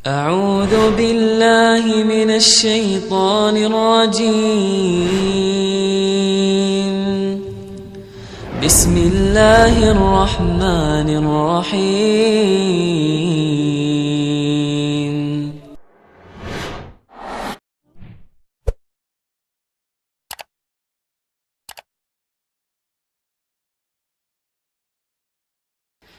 أعوذ بالله من الشيطان الرجيم بسم الله الرحمن الرحيم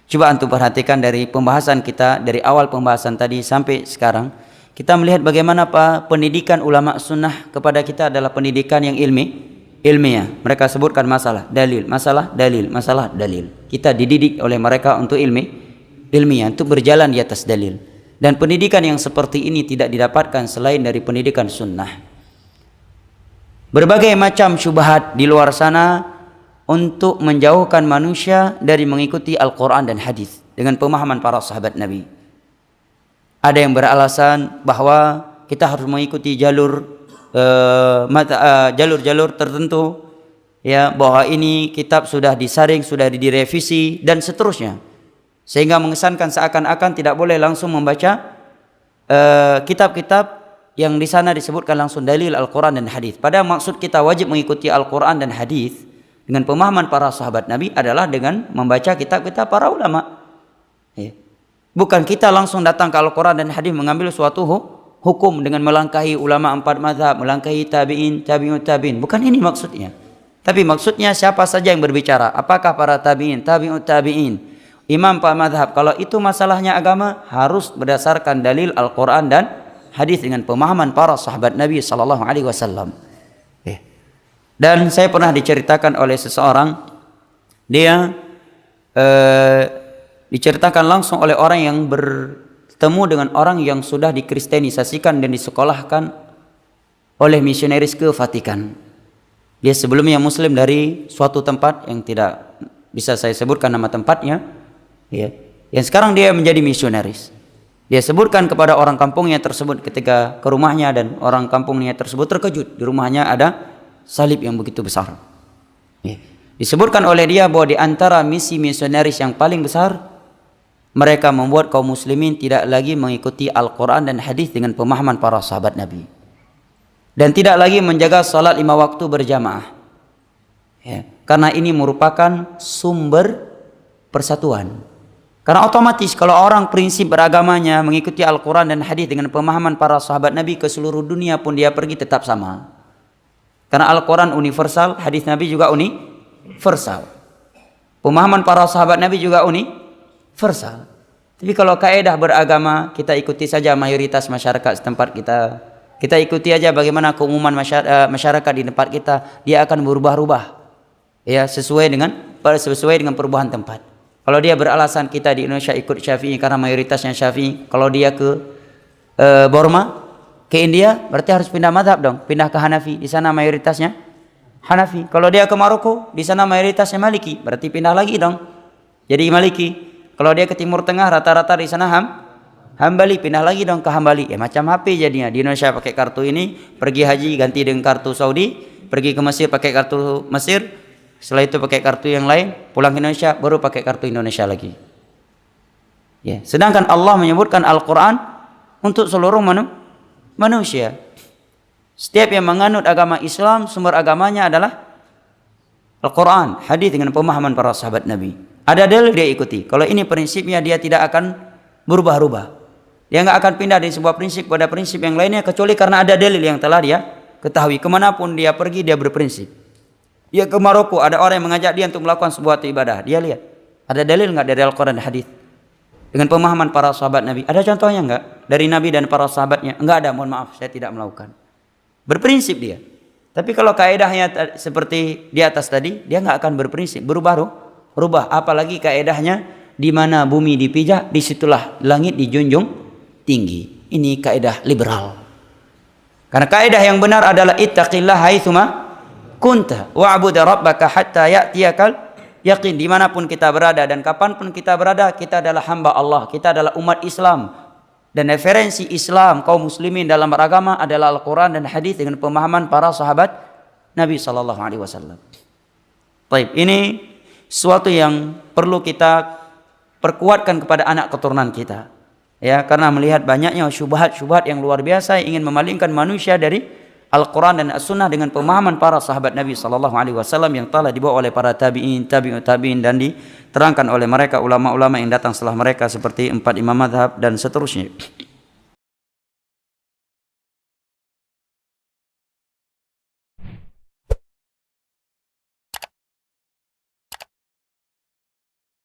Coba antum perhatikan dari pembahasan kita, dari awal pembahasan tadi sampai sekarang, kita melihat bagaimana pendidikan ulama sunnah kepada kita adalah pendidikan yang ilmiah. Mereka sebutkan masalah dalil, masalah dalil, masalah dalil. Kita dididik oleh mereka untuk ilmiah, untuk berjalan di atas dalil. Dan pendidikan yang seperti ini tidak didapatkan selain dari pendidikan sunnah. Berbagai macam syubhat di luar sana untuk menjauhkan manusia dari mengikuti Al-Quran dan hadis dengan pemahaman para sahabat Nabi. Ada yang beralasan bahwa kita harus mengikuti jalur-jalur tertentu, ya, bahwa ini kitab sudah disaring, sudah direvisi dan seterusnya, sehingga mengesankan seakan-akan tidak boleh langsung membaca kitab-kitab yang di sana disebutkan langsung dalil Al-Quran dan hadis. Padahal maksud kita wajib mengikuti Al-Quran dan hadis dengan pemahaman para sahabat Nabi adalah dengan membaca kitab-kitab para ulama. Ya. Bukan kita langsung datang ke Al-Quran dan hadis mengambil suatu hukum dengan melangkahi ulama 4 mazhab, melangkahi tabi'in, tabi'ut tabi'in. Bukan ini maksudnya. Tapi maksudnya siapa saja yang berbicara, apakah para tabi'in, tabi'ut tabi'in, imam 4 mazhab. Kalau itu masalahnya agama, harus berdasarkan dalil Al-Quran dan hadis dengan pemahaman para sahabat Nabi sallallahu alaihi wasallam. Dan saya pernah diceritakan oleh seseorang, dia diceritakan langsung oleh orang yang bertemu dengan orang yang sudah dikristenisasikan dan disekolahkan oleh misionaris ke Vatikan. Dia sebelumnya muslim dari suatu tempat yang tidak bisa saya sebutkan nama tempatnya, ya. Yang sekarang dia menjadi misionaris. Dia sebutkan kepada orang kampungnya tersebut ketika ke rumahnya, dan orang kampungnya tersebut terkejut, di rumahnya ada salib yang begitu besar. Ya. Disebutkan oleh dia bahwa di antara misi misionaris yang paling besar, mereka membuat kaum muslimin tidak lagi mengikuti Al-Quran dan hadis dengan pemahaman para sahabat Nabi, dan tidak lagi menjaga salat 5 waktu berjamaah. Ya. Karena ini merupakan sumber persatuan. Karena otomatis kalau orang prinsip beragamanya mengikuti Al-Quran dan hadis dengan pemahaman para sahabat Nabi, ke seluruh dunia pun dia pergi tetap sama. Karena Al-Quran universal, hadis Nabi juga universal. Pemahaman para sahabat Nabi juga universal. Tapi kalau kaidah beragama, kita ikuti saja mayoritas masyarakat setempat kita. Kita ikuti aja bagaimana keumuman masyarakat di tempat kita, dia akan berubah-ubah. Ya, sesuai dengan perubahan tempat. Kalau dia beralasan kita di Indonesia ikut Syafi'i karena mayoritasnya Syafi'i, kalau dia ke Burma, ke India, berarti harus pindah mazhab dong, pindah ke Hanafi, di sana mayoritasnya Hanafi. Kalau dia ke Maroko, di sana mayoritasnya Maliki, berarti pindah lagi dong, jadi Maliki. Kalau dia ke Timur Tengah, rata-rata di sana Hambali, pindah lagi dong ke Hambali. Ya macam HP jadinya. Di Indonesia pakai kartu ini, pergi haji ganti dengan kartu Saudi, pergi ke Mesir pakai kartu Mesir, setelah itu pakai kartu yang lain, pulang ke Indonesia baru pakai kartu Indonesia lagi. Ya, sedangkan Allah menyebutkan Al-Quran untuk seluruh manusia. Setiap yang menganut agama Islam, sumber agamanya adalah Al-Quran, hadis dengan pemahaman para sahabat Nabi. Ada dalil dia ikuti. Kalau ini prinsipnya, dia tidak akan berubah-ubah. Dia nggak akan pindah dari sebuah prinsip pada prinsip yang lainnya, kecuali karena ada dalil yang telah dia ketahui. Kemanapun dia pergi, dia berprinsip. Dia ke Maroko, ada orang yang mengajak dia untuk melakukan sebuah ibadah. Dia lihat, ada dalil nggak dari Al-Quran dan hadis dengan pemahaman para sahabat Nabi? Ada contohnya enggak dari Nabi dan para sahabatnya? Enggak ada, mohon maaf, saya tidak melakukan. Berprinsip dia. Tapi kalau kaedahnya seperti di atas tadi, dia enggak akan berprinsip, berubah. Apalagi kaedahnya di mana bumi dipijak, disitulah langit dijunjung tinggi. Ini kaedah liberal. Karena kaedah yang benar adalah ittaqillah haitsuma kunta wa'bud rabbaka hatta ya'tiyakal yakin. Dimanapun kita berada dan kapanpun kita berada, kita adalah hamba Allah, kita adalah umat Islam. Dan referensi Islam kaum muslimin dalam beragama adalah Al-Quran dan hadis dengan pemahaman para sahabat Nabi SAW. Baik, ini sesuatu yang perlu kita perkuatkan kepada anak keturunan kita. ya, karena melihat banyaknya syubhat-syubhat yang luar biasa yang ingin memalingkan manusia dari Al-Quran dan As-Sunnah dengan pemahaman para sahabat Nabi SAW yang telah dibawa oleh para tabi'in, tabi'in dan diterangkan oleh mereka ulama-ulama yang datang setelah mereka seperti 4 imam mazhab dan seterusnya.